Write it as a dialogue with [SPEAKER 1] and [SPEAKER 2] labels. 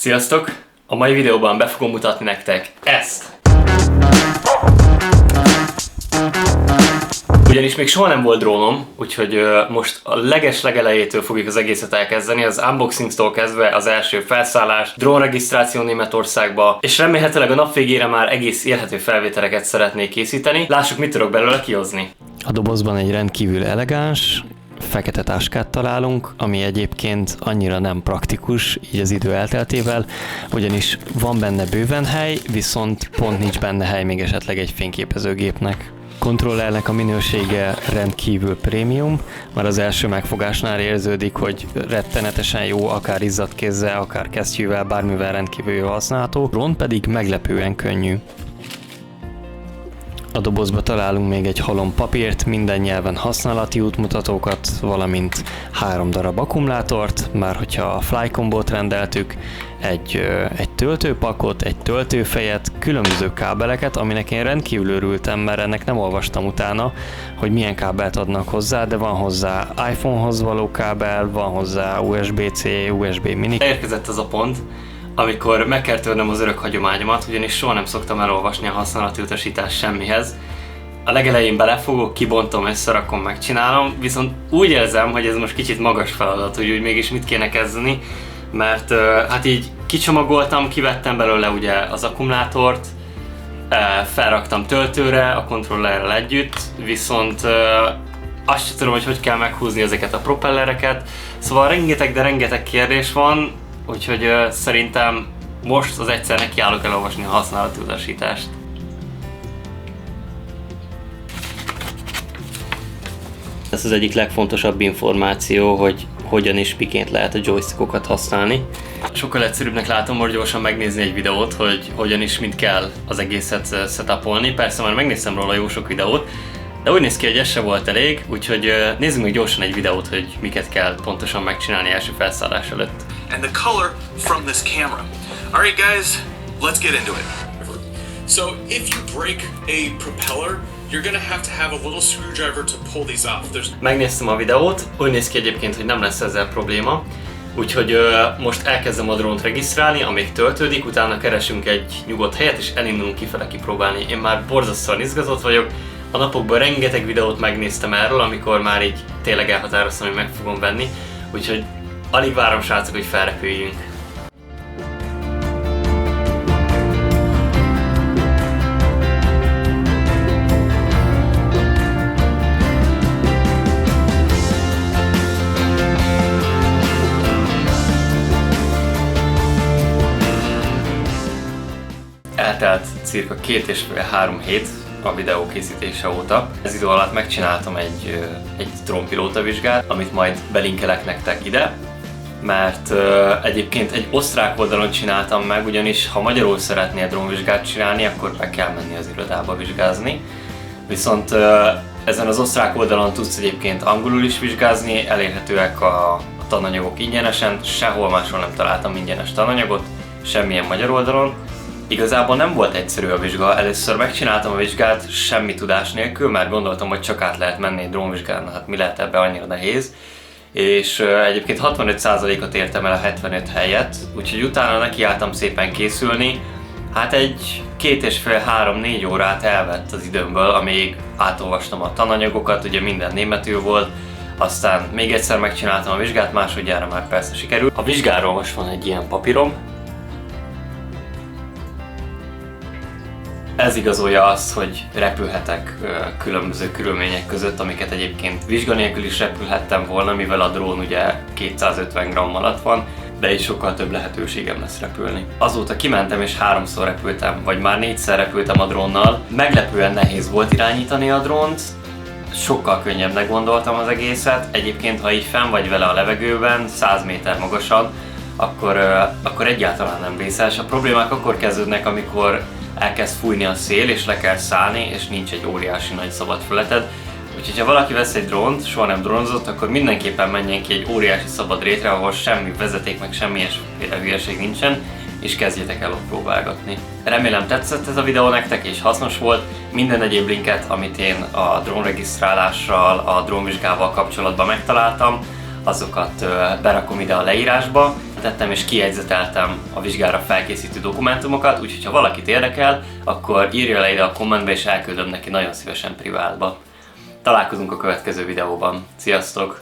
[SPEAKER 1] Sziasztok! A mai videóban be fogom mutatni nektek ezt! Ugyanis még soha nem volt drónom, úgyhogy most a legelejétől fogjuk az egészet elkezdeni, az unboxingtól kezdve az első felszállás, drónregisztráció Németországba, és remélhetőleg a nap végére már egész élhető felvételeket szeretnék készíteni. Lássuk, mit tudok belőle kihozni. A dobozban egy rendkívül elegáns, fekete táskát találunk, ami egyébként annyira nem praktikus, így az idő elteltével, ugyanis van benne bőven hely, viszont pont nincs benne hely még esetleg egy fényképezőgépnek. Kontrollernek a minősége rendkívül prémium, már az első megfogásnál érződik, hogy rettenetesen jó, akár izzadt kézzel, akár kesztyűvel, bármivel rendkívül jó használható, drón pedig meglepően könnyű. A dobozba találunk még egy halom papírt, minden nyelven használati útmutatókat, valamint 3 darab akkumulátort, már hogyha a Flycombot rendeltük, egy töltőpakot, egy töltőfejet, különböző kábeleket, aminek én rendkívül örültem, mert ennek nem olvastam utána, hogy milyen kábelt adnak hozzá, de van hozzá iPhone-hoz való kábel, van hozzá USB-C, USB mini. Érkezett az a pont, amikor meg kell törnöm az örök hagyományomat, ugyanis soha nem szoktam elolvasni a használati utasítást semmihez. A legelején belefogok, kibontom, összerakom, megcsinálom, viszont úgy érzem, hogy ez most kicsit magas feladat, hogy úgy mégis mit kéne kezdeni, mert hát így kicsomagoltam, kivettem belőle ugye az akkumulátort, felraktam töltőre, a kontrollerrel együtt, viszont azt sem tudom, hogy kell meghúzni ezeket a propellereket, szóval rengeteg, de rengeteg kérdés van, úgyhogy szerintem most az egyszer nekiállok elolvasni a használati utasítást. Ez az egyik legfontosabb információ, hogy hogyan és miként lehet a joystickokat használni. Sokkal egyszerűbbnek látom most gyorsan megnézni egy videót, hogy hogyan is mint kell az egészet setupolni. Persze már megnéztem róla jó sok videót, de úgy néz ki, hogy ez se volt elég, úgyhogy nézzünk meg gyorsan egy videót, hogy miket kell pontosan megcsinálni első felszállás előtt.
[SPEAKER 2] And the color from this camera. All right, guys, let's get into it. So if you break a propeller, you're gonna have a little screwdriver to pull these off.
[SPEAKER 1] Megnéztem a videót, úgy néz ki egyébként, hogy nem lesz ezzel probléma, úgyhogy most elkezdem a drónt regisztrálni, amíg töltődik, utána keresünk egy nyugodt helyet és elindulunk kifele kipróbálni. Én már borzasztóan izgatott vagyok, a napokban rengeteg videót megnéztem erről, amikor már így tényleg elhatároztam, hogy meg fogom venni, úgyhogy alig várom, srácok, hogy felrepüljünk. Eltelt cirka 2,5-3 hét a videó készítése óta. Ez idő alatt megcsináltam egy drónpilóta vizsgát, amit majd belinkelek nektek ide, mert egyébként egy osztrák oldalon csináltam meg, ugyanis ha magyarul szeretnél drónvizsgát csinálni, akkor be kell menni az irodába vizsgázni. Viszont ezen az osztrák oldalon tudsz egyébként angolul is vizsgázni, elérhetőek a tananyagok ingyenesen, sehol máshol nem találtam ingyenes tananyagot, semmilyen magyar oldalon. Igazából nem volt egyszerű a vizsga, először megcsináltam a vizsgát semmi tudás nélkül, mert gondoltam, hogy csak át lehet menni egy drónvizsgán, hát mi lehet ebbe annyira nehéz. És egyébként 65%-ot értem el a 75 helyet, úgyhogy utána nekiálltam szépen készülni. Hát egy 2,5-3-4 órát elvett az időmből, amíg átolvastam a tananyagokat, ugye minden németül volt. Aztán még egyszer megcsináltam a vizsgát, másodjára már persze sikerült. A vizsgáról most van egy ilyen papírom. Ez igazolja azt, hogy repülhetek különböző körülmények között, amiket egyébként vizsga nélkül is repülhettem volna, mivel a drón ugye 250 g alatt van, de így sokkal több lehetőségem lesz repülni. Azóta kimentem és 3-szor repültem, vagy már 4-szer repültem a drónnal. Meglepően nehéz volt irányítani a drónt, sokkal könnyebbnek gondoltam az egészet. Egyébként, ha így fenn vagy vele a levegőben, 100 méter magasan, akkor egyáltalán nem vészes. A problémák akkor kezdődnek, amikor elkezd fújni a szél és le kell szállni, és nincs egy óriási nagy szabad felületed. Úgyhogy ha valaki vesz egy drónt, soha nem drónozott, akkor mindenképpen menjen ki egy óriási szabad rétre, ahol semmi vezeték, meg semmi hülyeség nincsen, és kezdjétek el ott próbálgatni. Remélem tetszett ez a videó nektek és hasznos volt. Minden egyéb linket, amit én a drónregisztrálással, a drónvizsgával kapcsolatban megtaláltam, azokat berakom ide a leírásba. tettem és kijegyzeteltem a vizsgára felkészítő dokumentumokat, úgyhogy ha valakit érdekel, akkor írja le ide a kommentbe és elküldöm neki nagyon szívesen privátba. Találkozunk a következő videóban. Sziasztok!